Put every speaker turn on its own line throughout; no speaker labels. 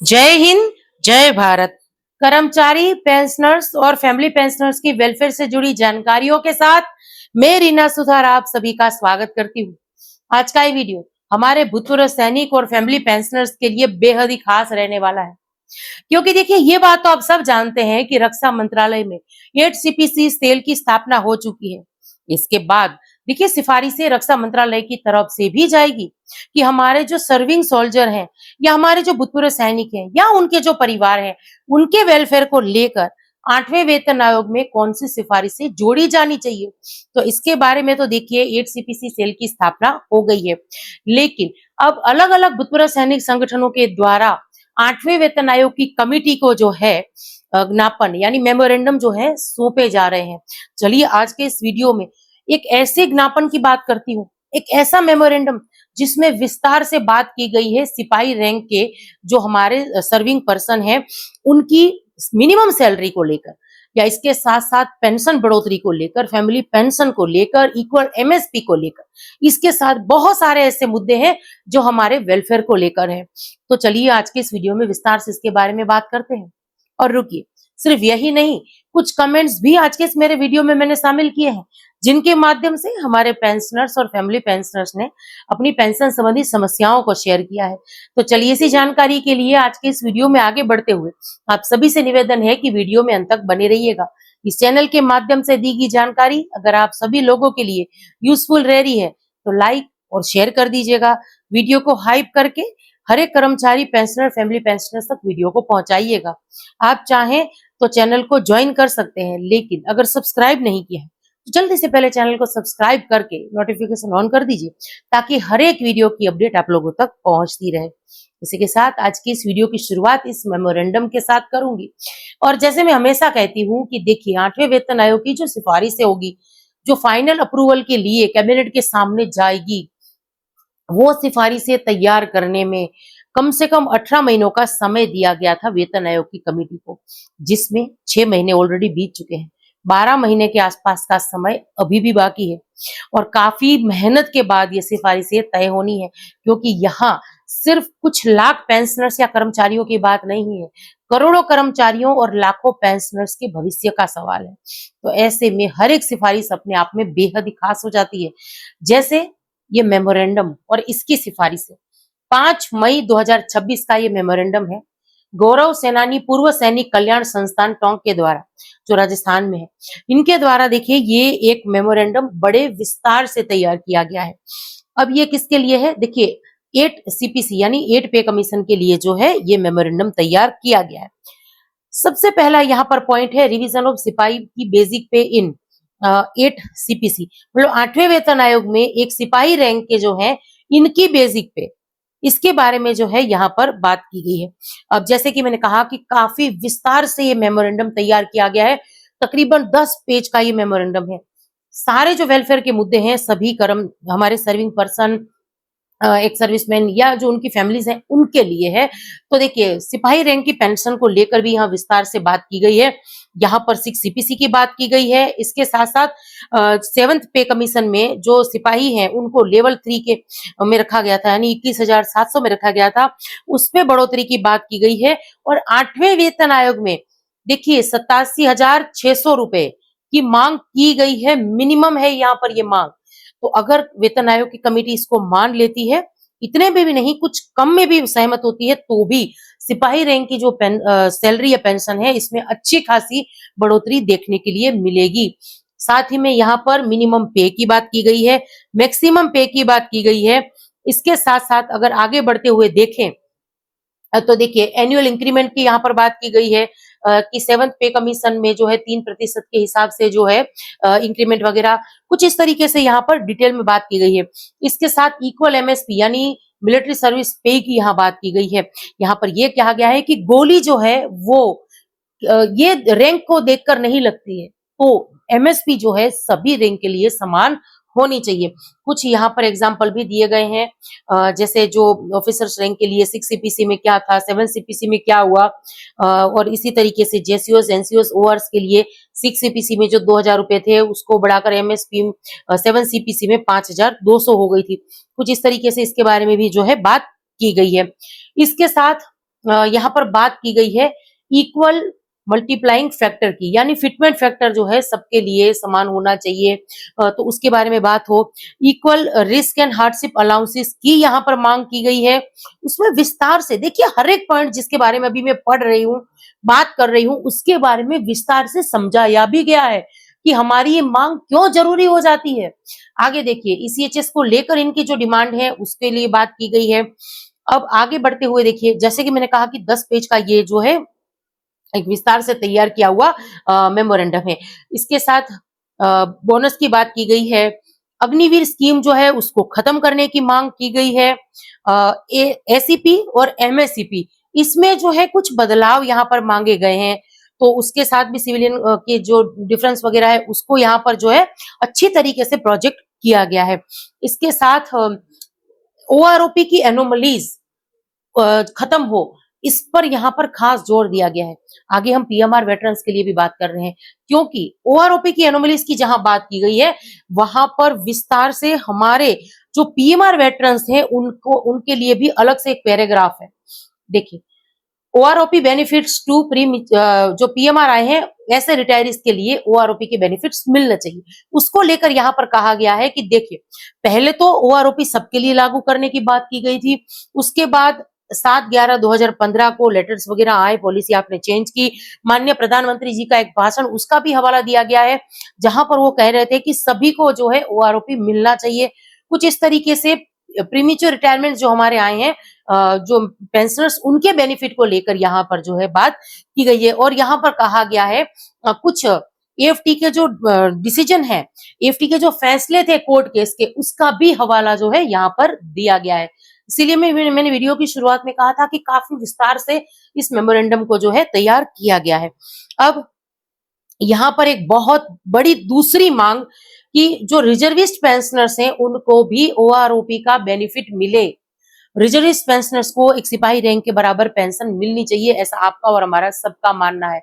जय हिंद, जय भारत। कर्मचारी पेंशनर्स और फैमिली पेंशनर्स की वेलफेयर से जुड़ी जानकारियों के साथ मैं रीना सुथार आप सभी का स्वागत करती हूँ। आज का ये वीडियो हमारे भूतपूर्व सैनिक और फैमिली पेंशनर्स के लिए बेहद ही खास रहने वाला है, क्योंकि देखिए ये बात तो आप सब जानते हैं कि रक्षा मंत्रालय में 8 सीपीसी सेल की स्थापना हो चुकी है। इसके बाद देखिए सिफारिशें रक्षा मंत्रालय की तरफ से भी जाएगी कि हमारे जो सर्विंग सोल्जर हैं या हमारे जो भूतपूर्व सैनिक हैं या उनके जो परिवार हैं उनके वेलफेयर को लेकर 8वें वेतन आयोग में कौन सी सिफारिशें जोड़ी जानी चाहिए। तो इसके बारे में तो देखिए 8 सीपीसी सेल की स्थापना हो गई है, लेकिन अब अलग अलग भूतपूर्व सैनिक संगठनों के द्वारा 8वें वेतन आयोग की कमेटी को जो है ज्ञापन यानी मेमोरेंडम जो है सौंपे जा रहे हैं। चलिए आज के इस वीडियो में एक ऐसे ज्ञापन की बात करती हूँ, एक ऐसा मेमोरेंडम जिसमें विस्तार से बात की गई है सिपाही रैंक के जो हमारे सर्विंग पर्सन है उनकी मिनिमम सैलरी को लेकर, या इसके साथ साथ पेंशन बढ़ोतरी को लेकर, फैमिली पेंशन को लेकर, इक्वल एमएसपी को लेकर, इसके साथ बहुत सारे ऐसे मुद्दे हैं जो हमारे वेलफेयर को लेकर है। तो चलिए आज के इस वीडियो में विस्तार से इसके बारे में बात करते हैं। और रुकिए, सिर्फ यही नहीं, कुछ कमेंट्स भी आज के इस मेरे वीडियो में मैंने शामिल किए हैं, जिनके माध्यम से हमारे पेंशनर्स और फैमिली पेंशनर्स ने अपनी पेंशन संबंधी समस्याओं को शेयर किया है। तो चलिए इसी जानकारी के लिए आज के इस वीडियो में आगे बढ़ते हुए आप सभी से निवेदन है कि वीडियो में अंत तक बने रहिएगा। इस चैनल के माध्यम से दी गई जानकारी अगर आप सभी लोगों के लिए यूजफुल रह रही है तो लाइक और शेयर कर दीजिएगा। वीडियो को हाइप करके हर एक कर्मचारी पेंशनर फैमिली पेंशनर तक वीडियो को पहुंचाइएगा। आप चाहें तो चैनल को ज्वाइन कर सकते हैं, लेकिन अगर सब्सक्राइब नहीं किया है तो जल्दी से पहले चैनल को सब्सक्राइब करके नोटिफिकेशन ऑन कर दीजिए, ताकि हर एक वीडियो की अपडेट आप लोगों तक पहुंचती रहे। इसी के साथ आज की इस वीडियो की शुरुआत इस मेमोरेंडम के साथ करूंगी। और जैसे मैं हमेशा कहती हूँ कि देखिए 8वें वेतन आयोग की जो सिफारिशें होगी, जो फाइनल अप्रूवल के लिए कैबिनेट के सामने जाएगी, वो सिफारिशें तैयार करने में कम से कम 18 महीनों का समय दिया गया था वेतन आयोग की कमेटी को, जिसमें 6 महीने ऑलरेडी बीत चुके हैं। 12 महीने के आसपास का समय अभी भी बाकी है और काफी मेहनत के बाद ये सिफारिशें तय होनी है, क्योंकि यहाँ सिर्फ कुछ लाख पेंशनर्स या कर्मचारियों की बात नहीं है, करोड़ों कर्मचारियों और लाखों पेंशनर्स के भविष्य का सवाल है। तो ऐसे में हर एक सिफारिश अपने आप में बेहद ही खास हो जाती है। जैसे ये मेमोरेंडम और इसकी सिफारिश है 5 मई 2026 का ये मेमोरेंडम है गौरव सेनानी पूर्व सैनिक कल्याण संस्थान टोंक के द्वारा, जो राजस्थान में है। इनके द्वारा देखिए ये एक मेमोरेंडम बड़े विस्तार से तैयार किया गया है। अब ये किसके लिए है? देखिए 8 सीपीसी यानी 8 पे कमीशन के लिए जो है ये मेमोरेंडम तैयार किया गया है। सबसे पहला यहाँ पर पॉइंट है रिवीजन ऑफ सिपाही की बेसिक पे इन 8 सीपीसी, मतलब 8वें वेतन आयोग में एक सिपाही रैंक के जो है इनकी बेसिक पे, इसके बारे में जो है यहाँ पर बात की गई है। अब जैसे कि मैंने कहा कि काफी विस्तार से ये मेमोरेंडम तैयार किया गया है, तकरीबन 10 पेज का ये मेमोरेंडम है। सारे जो वेलफेयर के मुद्दे हैं सभी हमारे सर्विंग पर्सन, एक सर्विसमैन या जो उनकी फैमिलीज हैं उनके लिए है। तो देखिए सिपाही रैंक की पेंशन को लेकर भी यहाँ विस्तार से बात की गई है। यहाँ पर 6 सीपीसी की बात की गई है। इसके साथ साथ 7th पे कमीशन में जो सिपाही हैं उनको लेवल 3 के में रखा गया था, यानी 21,700 में रखा गया था, उसमें बढ़ोतरी की बात की गई है। और 8वें वेतन आयोग में देखिए 87,600 रुपए की मांग की गई है, मिनिमम है यहाँ पर ये मांग। तो अगर वेतन आयोग की कमेटी इसको मान लेती है, इतने में भी नहीं कुछ कम में भी सहमत होती है, तो भी सिपाही रैंक की जो सैलरी या पेंशन है इसमें अच्छी खासी बढ़ोतरी देखने के लिए मिलेगी। साथ ही में यहाँ पर मिनिमम पे की बात की गई है, मैक्सिमम पे की बात की गई है। इसके साथ साथ अगर आगे बढ़ते हुए देखें तो देखिए एनुअल इंक्रीमेंट की यहाँ पर बात की गई है कि 7th पे कमीशन में जो है 3% के हिसाब से जो है इंक्रीमेंट वगैरह कुछ इस तरीके से यहाँ पर डिटेल में बात की गई है। इसके साथ इक्वल एमएसपी यानी मिलिट्री सर्विस पे की यहाँ बात की गई है। यहाँ पर यह कहा गया है कि गोली जो है वो ये रैंक को देखकर नहीं लगती है, तो एमएसपी जो है सभी रैंक के लिए समान होनी चाहिए। कुछ यहाँ पर एग्जाम्पल भी दिए गए हैं, जैसे जो ऑफिसर्स रैंक के लिए 6 सीपीसी में क्या था, 7 सीपीसी में क्या हुआ, और इसी तरीके से जेसीओस एनसीओस ओवर्स के लिए 6 सीपीसी में जो 2,000 रुपए थे उसको बढ़ाकर एमएसपी 7 सीपीसी में 5,200 हो गई थी। कुछ इस तरीके से इसके बारे में भी जो है बात की गई है। इसके साथ यहाँ पर बात की गई है इक्वल मल्टीप्लाइंग फैक्टर की, यानी फिटमेंट फैक्टर जो है सबके लिए समान होना चाहिए। तो उसके बारे में बात हो। Equal risk and hardship allowances की यहाँ पर मांग की गई है। उसमें विस्तार से देखिए, हर एक पॉइंट जिसके बारे में अभी मैं पढ़ रही हूँ, बात कर रही हूँ, उसके बारे में विस्तार से समझाया भी गया है कि हमारी ये मांग क्यों जरूरी हो जाती है। आगे देखिए, ईसीएचएस को लेकर इनकी जो डिमांड है उसके लिए बात की गई है। अब आगे बढ़ते हुए देखिए, जैसे कि मैंने कहा कि 10 पेज का ये जो है एक विस्तार से तैयार किया हुआ मेमोरेंडम है। इसके साथ बोनस की बात की गई है। अग्निवीर स्कीम जो है उसको खत्म करने की मांग की गई है। एसीपी और एमएससीपी, इसमें जो है कुछ बदलाव यहाँ पर मांगे गए हैं। तो उसके साथ भी सिविलियन के जो डिफरेंस वगैरह है उसको यहाँ पर जो है अच्छी तरीके से प्रोजेक्ट किया गया है। इसके साथ ओआरओपी की एनोमलीज खत्म हो, इस पर यहाँ पर खास जोर दिया गया है। आगे हम पीएमआर वेटरन्स के लिए भी बात कर रहे हैं, क्योंकि ओआरओपी की एनोमलीज की जहां बात की गई है वहां पर विस्तार से हमारे जो पीएमआर वेटरन्स हैं उनको, उनके लिए भी अलग से एक पैराग्राफ है। देखिए, ओआरओपी बेनिफिट्स टू प्री, जो पीएमआर आए हैं ऐसे रिटायरीज के लिए ओआरओपी के बेनिफिट्स मिलने चाहिए, उसको लेकर यहाँ पर कहा गया है कि देखिए, पहले तो ओआरओपी सबके लिए लागू करने की बात की गई थी। उसके बाद 7/11/2015 को लेटर्स वगैरह आए, पॉलिसी आपने चेंज की। माननीय प्रधानमंत्री जी का एक भाषण, उसका भी हवाला दिया गया है, जहां पर वो कह रहे थे कि सभी को जो है ओआरओपी मिलना चाहिए। कुछ इस तरीके से प्रीमेच्योर रिटायरमेंट जो हमारे आए हैं, जो पेंशनर्स, उनके बेनिफिट को लेकर यहाँ पर जो है बात की गई है। और यहाँ पर कहा गया है कुछ एएफटी के जो डिसीजन है, एएफटी के जो फैसले थे कोर्ट केस के, उसका भी हवाला जो है यहाँ पर दिया गया है। इसीलिए मैंने वीडियो की शुरुआत में कहा था कि काफी विस्तार से इस मेमोरेंडम को जो है तैयार किया गया है। अब यहाँ पर एक बहुत बड़ी दूसरी मांग कि जो रिजर्विस्ट पेंशनर्स हैं उनको भी ओआरओपी का बेनिफिट मिले। रिजर्विस्ट पेंशनर्स को एक सिपाही रैंक के बराबर पेंशन मिलनी चाहिए, ऐसा आपका और हमारा सबका मानना है।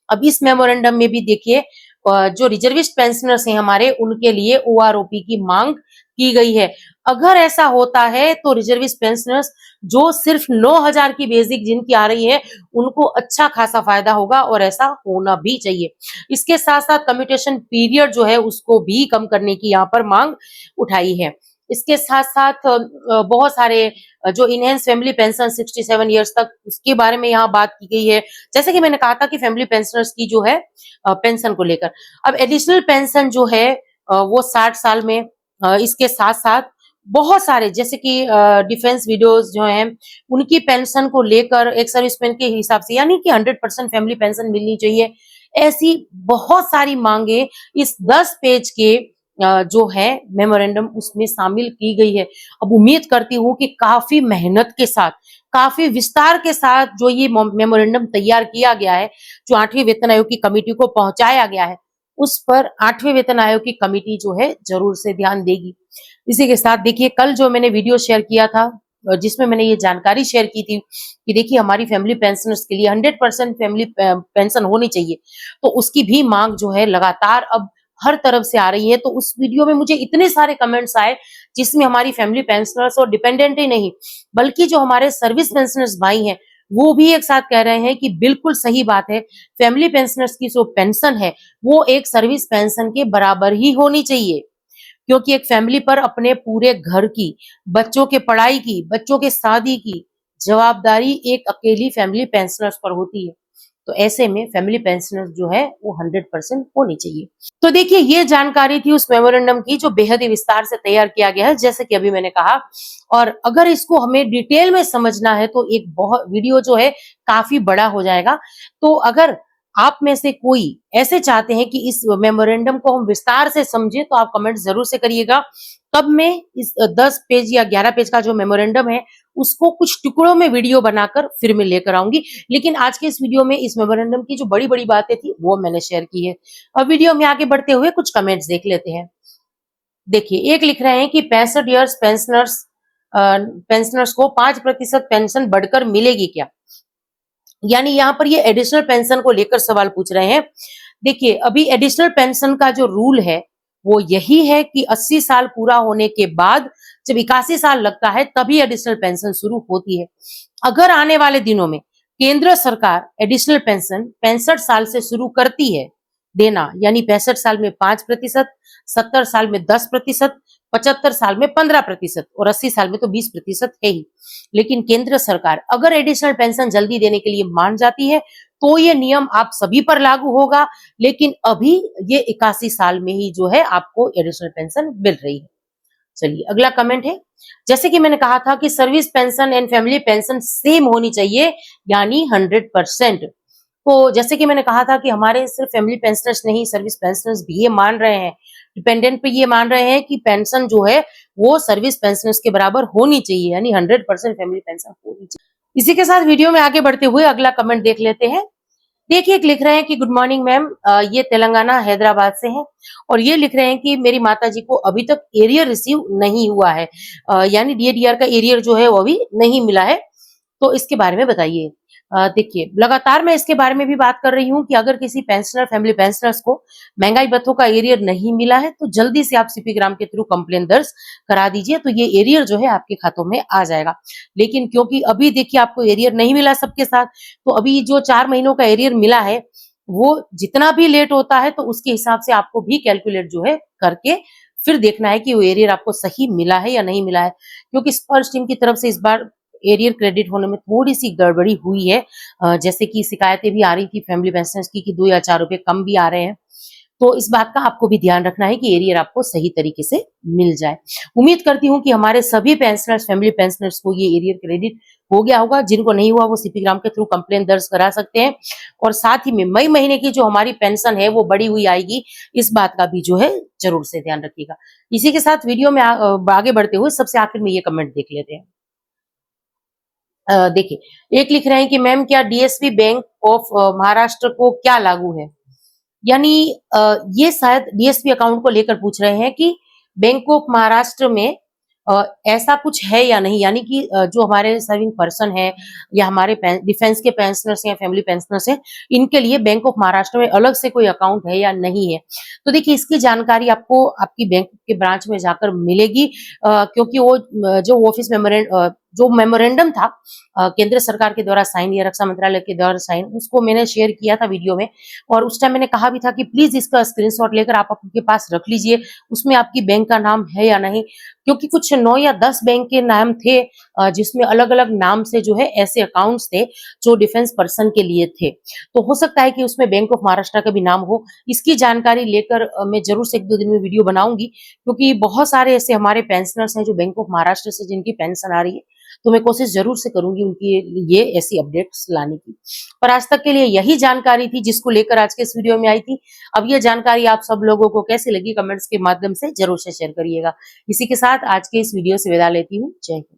अब इस मेमोरेंडम में भी देखिए, जो रिजर्विस्ट पेंशनर्स हैं हमारे, उनके लिए ओआरओपी की मांग की गई है। अगर ऐसा होता है तो रिजर्विस्ट पेंशनर्स जो सिर्फ 9,000 की बेसिक जिनकी आ रही है, उनको अच्छा खासा फायदा होगा और ऐसा होना भी चाहिए। इसके साथ साथ कम्यूटेशन पीरियड जो है उसको भी कम करने की यहाँ पर मांग उठाई है। इसके साथ साथ बहुत सारे जो इनहेंस फैमिली पेंशन 67 इयर्स तक, उसके बारे में यहाँ बात की गई है। जैसे कि मैंने कहा था कि फैमिली पेंशनर्स की जो है पेंशन को लेकर, अब एडिशनल पेंशन जो है वो 60 साल में, इसके साथ साथ बहुत सारे जैसे कि डिफेंस विडोज जो हैं उनकी पेंशन को लेकर एक सर्विसमैन के हिसाब से, यानी कि 100% फैमिली पेंशन मिलनी चाहिए। ऐसी बहुत सारी मांगे इस 10 पेज के जो है मेमोरेंडम उसमें शामिल की गई है। अब उम्मीद करती हूँ कि काफी मेहनत के साथ, काफी विस्तार के साथ जो ये मेमोरेंडम तैयार किया गया है, जो 8वीं वेतन आयोग की कमेटी को पहुंचाया गया है, उस पर 8वें वेतन आयोग की कमेटी जो है जरूर से ध्यान देगी। इसी के साथ देखिए, कल जो मैंने वीडियो शेयर किया था जिसमें मैंने ये जानकारी शेयर की थी कि देखिए हमारी फैमिली पेंशनर्स के लिए 100% फैमिली पेंशन होनी चाहिए, तो उसकी भी मांग जो है लगातार अब हर तरफ से आ रही है। तो उस वीडियो में मुझे इतने सारे कमेंट्स आए जिसमें हमारी फैमिली पेंशनर्स और डिपेंडेंट ही नहीं, बल्कि जो हमारे सर्विस पेंशनर्स भाई हैं वो भी एक साथ कह रहे हैं कि बिल्कुल सही बात है, फैमिली पेंशनर्स की जो पेंशन है वो एक सर्विस पेंशन के बराबर ही होनी चाहिए। क्योंकि एक फैमिली पर अपने पूरे घर की, बच्चों के पढ़ाई की, बच्चों के शादी की जवाबदारी एक अकेली फैमिली पेंशनर्स पर होती है। तो ऐसे में फैमिली पेंशनर्स जो है वो 100% होनी चाहिए। तो देखिए, ये जानकारी थी उस मेमोरेंडम की जो बेहद ही विस्तार से तैयार किया गया है, जैसे कि अभी मैंने कहा। और अगर इसको हमें डिटेल में समझना है तो एक बहुत वीडियो जो है काफी बड़ा हो जाएगा। तो अगर आप में से कोई ऐसे चाहते हैं कि इस मेमोरेंडम को हम विस्तार से समझें तो आप कमेंट जरूर से करिएगा। तब मैं इस 10 पेज या 11 पेज का जो मेमोरेंडम है उसको कुछ टुकड़ों में वीडियो बनाकर फिर मैं लेकर आऊंगी। लेकिन आज के इस वीडियो में इस मेमोरेंडम की जो बड़ी बड़ी बातें थी वो मैंने शेयर की है। अब वीडियो में आगे बढ़ते हुए कुछ कमेंट्स देख लेते हैं। देखिए, एक लिख रहे हैं कि 65 इयर्स पेंशनर्स को 5% पेंशन बढ़कर मिलेगी क्या? यानी यहाँ पर ये एडिशनल पेंशन को लेकर सवाल पूछ रहे हैं। देखिए, अभी एडिशनल पेंशन का जो रूल है वो यही है कि 80 साल पूरा होने के बाद जब 81 साल लगता है तभी एडिशनल पेंशन शुरू होती है। अगर आने वाले दिनों में केंद्र सरकार एडिशनल पेंशन 65 साल से शुरू करती है देना, यानी 65 साल में 5%, 70 साल में 10%, 75 साल में 15% और 80 साल में तो 20% है ही। लेकिन केंद्र सरकार अगर एडिशनल पेंशन जल्दी देने के लिए मान जाती है तो ये नियम आप सभी पर लागू होगा, लेकिन अभी ये 81 साल में ही जो है आपको एडिशनल पेंशन मिल रही है। चलिए अगला कमेंट है, जैसे कि मैंने कहा था कि service pension and family pension same होनी चाहिए, यानी 100%। तो जैसे कि मैंने कहा था कि हमारे सिर्फ फैमिली पेंशनर्स नहीं, सर्विस पेंशनर्स भी ये मान रहे हैं, डिपेंडेंट पे ये मान रहे हैं कि पेंशन जो है वो सर्विस पेंशनर्स के बराबर होनी चाहिए, यानी 100% फैमिली पेंशन होनी चाहिए। इसी के साथ वीडियो में आगे बढ़ते हुए अगला कमेंट देख लेते हैं। देखिए, एक लिख रहे हैं कि गुड मॉर्निंग मैम, ये तेलंगाना हैदराबाद से है और ये लिख रहे हैं कि मेरी माताजी को अभी तक एरियर रिसीव नहीं हुआ है, यानी डीएडीआर का एरियर जो है वो अभी नहीं मिला है, तो इसके बारे में बताइए। देखिए, लगातार मैं इसके बारे में भी बात कर रही हूँ कि अगर किसी पेंशनर, फैमिली पेंशनर्स को महंगाई भत्तों का एरियर नहीं मिला है तो जल्दी से आप सीपी ग्राम के थ्रू कंप्लेन दर्ज करा दीजिए, तो ये एरियर जो है आपके खातों में आ जाएगा। लेकिन क्योंकि अभी देखिए आपको एरियर नहीं मिला सबके साथ, तो अभी जो 4 महीनों का एरियर मिला है वो जितना भी लेट होता है तो उसके हिसाब से आपको भी कैलकुलेट जो है करके फिर देखना है कि वो एरियर आपको सही मिला है या नहीं मिला है, क्योंकि स्पर्श टीम की तरफ से इस बार एरियर क्रेडिट होने में थोड़ी सी गड़बड़ी हुई है। जैसे कि शिकायतें भी आ रही थी फैमिली पेंशनर्स की कि 2 या 4 रुपए कम भी आ रहे हैं, तो इस बात का आपको भी ध्यान रखना है कि एरियर आपको सही तरीके से मिल जाए। उम्मीद करती हूँ कि हमारे सभी पेंशनर्स, फैमिली पेंशनर्स को ये एरियर क्रेडिट हो गया होगा। जिनको नहीं हुआ वो सीपी ग्राम के थ्रू कंप्लेन दर्ज करा सकते हैं और साथ ही में मई महीने की जो हमारी पेंशन है वो बढ़ी हुई आएगी, इस बात का भी जो है जरूर से ध्यान रखिएगा। इसी के साथ वीडियो में आगे बढ़ते हुए सबसे आखिर में ये कमेंट देख लेते हैं। देखिए, एक लिख रहे हैं कि मैम क्या डीएसपी बैंक ऑफ महाराष्ट्र को क्या लागू है, यानी ये शायद डीएसपी अकाउंट को लेकर पूछ रहे हैं कि बैंक ऑफ महाराष्ट्र में ऐसा कुछ है या नहीं, यानी कि जो हमारे सर्विंग पर्सन है या हमारे डिफेंस के पेंशनर्स या फैमिली पेंशनर्स हैं, इनके लिए बैंक ऑफ महाराष्ट्र में अलग से कोई अकाउंट है या नहीं है। तो देखिए, इसकी जानकारी आपको आपकी बैंक के ब्रांच में जाकर मिलेगी, क्योंकि वो जो ऑफिस जो मेमोरेंडम था केंद्र सरकार के द्वारा साइन या रक्षा मंत्रालय के द्वारा साइन, उसको मैंने शेयर किया था वीडियो में और उस टाइम मैंने कहा भी था कि प्लीज इसका स्क्रीनशॉट लेकर आप आपके पास रख लीजिए, उसमें आपकी बैंक का नाम है या नहीं, क्योंकि कुछ 9 या 10 बैंक के नाम थे जिसमें अलग अलग नाम से जो है ऐसे अकाउंट्स थे जो डिफेंस पर्सन के लिए थे, तो हो सकता है कि उसमें बैंक ऑफ महाराष्ट्र का भी नाम हो। इसकी जानकारी लेकर मैं जरूर से 1-2 दिन में वीडियो बनाऊंगी, क्योंकि बहुत सारे ऐसे हमारे पेंशनर्स हैं जो बैंक ऑफ महाराष्ट्र से जिनकी पेंशन आ रही है, तो मैं कोशिश जरूर से करूंगी उनकी ये ऐसी अपडेट्स लाने की। पर आज तक के लिए यही जानकारी थी जिसको लेकर आज के इस वीडियो में आई थी। अब ये जानकारी आप सब लोगों को कैसी लगी कमेंट्स के माध्यम से जरूर से शेयर करिएगा। इसी के साथ आज के इस वीडियो से विदा लेती हूँ। जय हिंद।